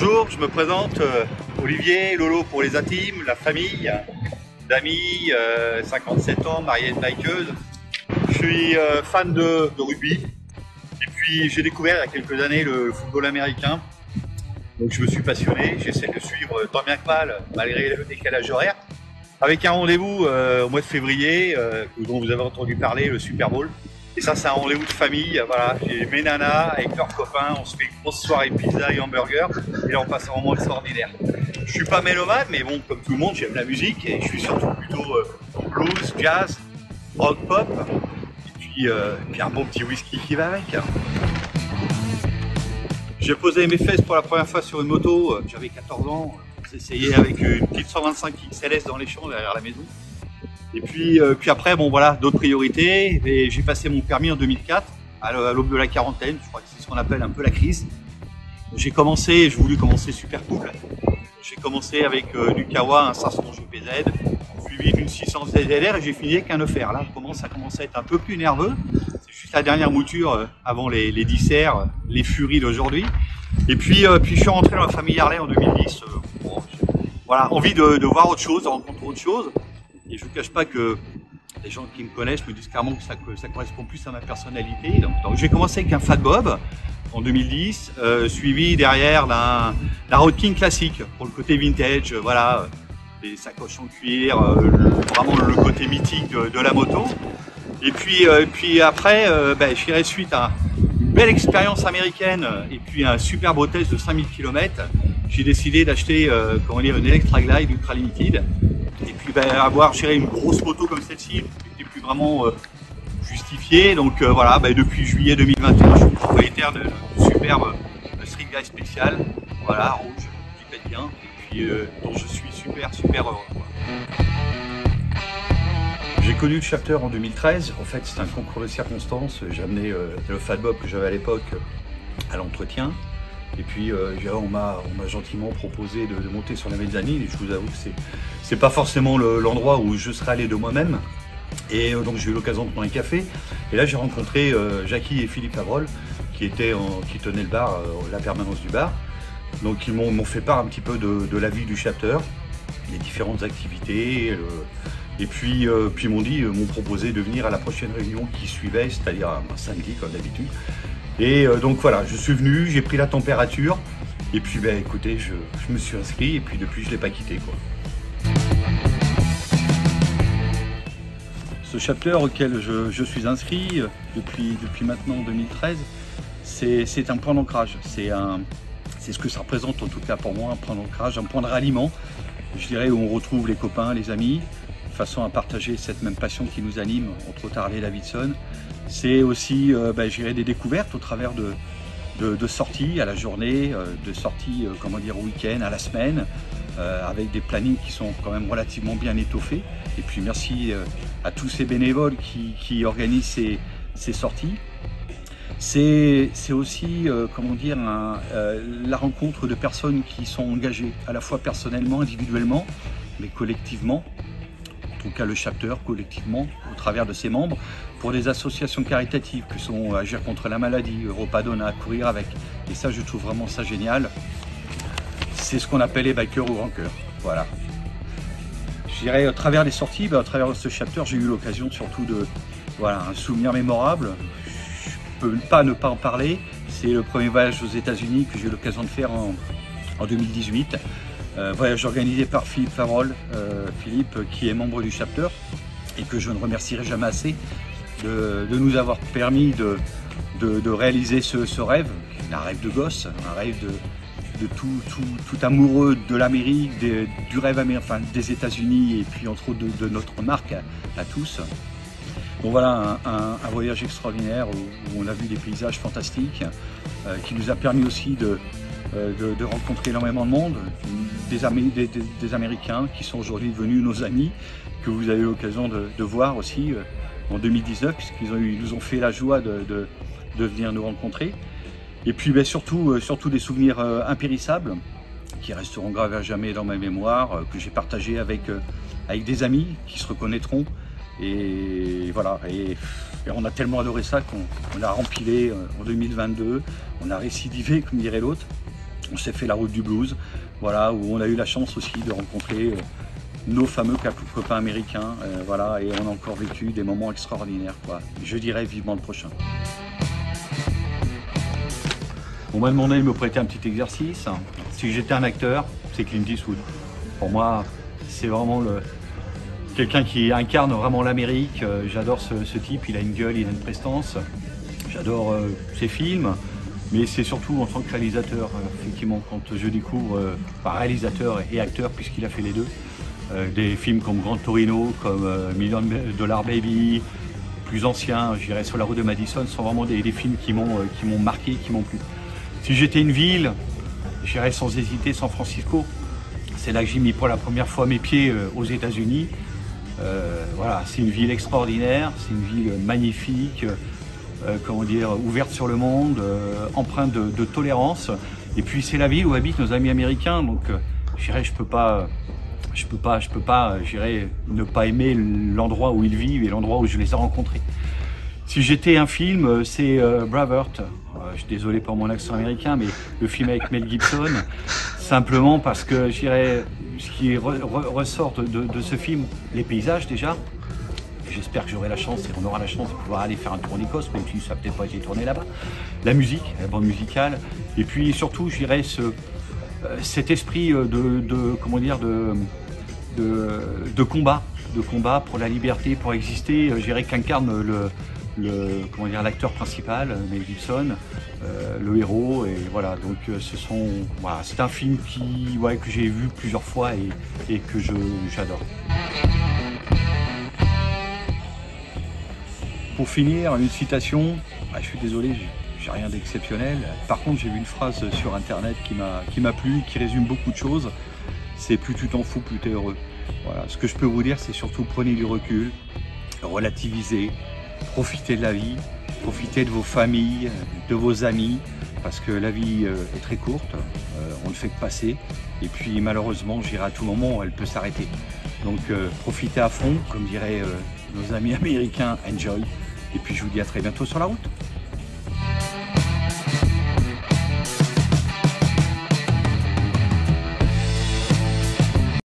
Bonjour, je me présente, Olivier, Lolo pour les intimes, la famille, d'amis, 57 ans, marié et bikeuse. Je suis fan de rugby et puis j'ai découvert il y a quelques années le football américain. Donc je me suis passionné, j'essaie de suivre tant bien que mal malgré le décalage horaire. Avec un rendez-vous au mois de février, dont vous avez entendu parler, le Super Bowl. Et ça, c'est un rendez-vous de famille. Voilà, j'ai mes nanas avec leurs copains, on se fait une grosse soirée pizza et hamburger. Et là, on passe un moment extraordinaire. Je suis pas mélomane, mais bon, comme tout le monde, j'aime la musique. Et je suis surtout plutôt blues, jazz, rock, pop. Et puis un bon petit whisky qui va avec. J'ai posé mes fesses pour la première fois sur une moto. J'avais 14 ans. On s'essayait avec une petite 125 XLS dans les champs derrière la maison. Et puis après, bon voilà, d'autres priorités. Et j'ai passé mon permis en 2004, à l'aube de la quarantaine. Je crois que c'est ce qu'on appelle un peu la crise. J'ai voulu commencer super cool. J'ai commencé avec du Kawa, un 500 GPZ, suivi d'une 600 ZLR et j'ai fini avec un EFR. Là, ça commence à être un peu plus nerveux. C'est juste la dernière mouture avant les disserts, les furies d'aujourd'hui. Et puis je suis rentré dans la famille Harley en 2010. Voilà, envie de voir autre chose, de rencontrer autre chose. Et je ne vous cache pas que les gens qui me connaissent me disent clairement que ça correspond plus à ma personnalité. Donc j'ai commencé avec un Fat Bob en 2010, suivi derrière d'un Road King classique pour le côté vintage, voilà, des sacoches en cuir, vraiment le côté mythique de la moto. Et puis après, je dirais suite à une belle expérience américaine et puis un super beau test de 5000 km, j'ai décidé d'acheter une Electra Glide Ultra Limited. Et puis avoir géré une grosse moto comme celle-ci n'était plus vraiment justifié. Donc voilà, depuis juillet 2021, je suis propriétaire de superbe Street Glide spéciale, voilà, rouge, qui pète bien, et puis dont je suis super heureux. J'ai connu le Shafter en 2013. En fait, c'est un concours de circonstances. J'ai amené le Fat Bob que j'avais à l'époque à l'entretien. Et puis on m'a gentiment proposé de monter sur la mezzanine et je vous avoue que c'est pas forcément l'endroit où je serais allé de moi-même. Et donc j'ai eu l'occasion de prendre un café. Et là j'ai rencontré Jackie et Philippe Favrol qui tenaient le bar, la permanence du bar. Donc ils m'ont fait part un petit peu de la vie du Shafter, les différentes activités. Et puis ils m'ont proposé de venir à la prochaine réunion qui suivait, c'est-à-dire un samedi comme d'habitude. Et donc voilà, je suis venu, j'ai pris la température et puis écoutez, je me suis inscrit et puis depuis je ne l'ai pas quitté quoi. Ce Shafter auquel je suis inscrit depuis maintenant 2013, c'est un point d'ancrage, c'est ce que ça représente en tout cas pour moi, un point d'ancrage, un point de ralliement, je dirais où on retrouve les copains, les amis, de façon à partager cette même passion qui nous anime entre autres Harley Davidson. C'est aussi gérer des découvertes au travers de sorties à la journée, de sorties au week-end, à la semaine, avec des plannings qui sont quand même relativement bien étoffés. Et puis merci à tous ces bénévoles qui organisent ces sorties. C'est aussi la rencontre de personnes qui sont engagées à la fois personnellement, individuellement, mais collectivement. En tout cas le Shafter collectivement au travers de ses membres pour des associations caritatives que sont Agir contre la maladie, Europadona, Courir avec. Et ça je trouve vraiment ça génial. C'est ce qu'on appelle les bikers au grand cœur. Voilà. Je dirais à travers les sorties, à travers ce Shafter, j'ai eu l'occasion surtout de un souvenir mémorable. Je peux pas ne pas en parler. C'est le premier voyage aux États-Unis que j'ai eu l'occasion de faire en 2018. Voyage organisé par Philippe Favrol, Philippe qui est membre du Shafter et que je ne remercierai jamais assez de nous avoir permis de réaliser ce rêve, un rêve de gosse, un rêve de tout amoureux de l'Amérique, du rêve américain, des États-Unis et puis entre autres de notre marque à tous. Bon voilà un voyage extraordinaire où on a vu des paysages fantastiques, qui nous a permis aussi de rencontrer énormément de monde, des Américains qui sont aujourd'hui devenus nos amis, que vous avez eu l'occasion de voir aussi en 2019, puisqu'ils nous ont fait la joie de venir nous rencontrer. Et puis surtout des souvenirs impérissables qui resteront gravés à jamais dans ma mémoire, que j'ai partagé avec des amis qui se reconnaîtront. Et voilà, et on a tellement adoré ça qu'on a rempilé en 2022, on a récidivé comme dirait l'autre. On s'est fait la route du blues, voilà, où on a eu la chance aussi de rencontrer nos fameux copains américains, voilà, et on a encore vécu des moments extraordinaires, quoi. Je dirais vivement le prochain. On m'a demandé de me prêter un petit exercice. Si j'étais un acteur, c'est Clint Eastwood. Pour moi, c'est vraiment quelqu'un qui incarne vraiment l'Amérique. J'adore ce type, il a une gueule, il a une prestance. J'adore ses films, mais c'est surtout en tant que réalisateur, effectivement, quand je découvre, réalisateur et acteur, puisqu'il a fait les deux, des films comme Grand Torino, comme $1 Million Baby, plus anciens, je dirais Sur la route de Madison, sont vraiment des films qui m'ont marqué, qui m'ont plu. Si j'étais une ville, j'irais sans hésiter San Francisco. C'est là que j'ai mis pour la première fois mes pieds aux États-Unis. Voilà, c'est une ville extraordinaire, c'est une ville magnifique, comment dire, ouverte sur le monde, empreinte de tolérance. Et puis c'est la ville où habitent nos amis américains, donc je peux pas, j'irais ne pas aimer l'endroit où ils vivent et l'endroit où je les ai rencontrés. Si j'étais un film, c'est Braveheart. Je suis désolé pour mon accent américain, mais le film avec Mel Gibson, simplement parce que je dirais ce qui ressort de ce film, les paysages déjà. J'espère que j'aurai la chance et on aura la chance de pouvoir aller faire un tour en Écosse, même si ça n'a peut-être pas été tourné là-bas. La musique, la bande musicale, et puis surtout, je dirais cet esprit comment dire, de combat pour la liberté, pour exister. Je dirais qu'incarne comment dire, l'acteur principal, Mel Gibson, le héros, et voilà. Donc voilà, c'est un film que j'ai vu plusieurs fois et que j'adore. Pour finir, une citation. Je suis désolé, j'ai rien d'exceptionnel. Par contre, j'ai vu une phrase sur internet qui m'a plu, qui résume beaucoup de choses. C'est plus tu t'en fous, plus tu es heureux. Voilà. Ce que je peux vous dire, c'est surtout prenez du recul, relativisez, profitez de la vie, profitez de vos familles, de vos amis, parce que la vie est très courte, on ne fait que passer, et puis malheureusement, à tout moment, elle peut s'arrêter. Donc profitez à fond, comme diraient nos amis américains, enjoy, et puis je vous dis à très bientôt sur la route.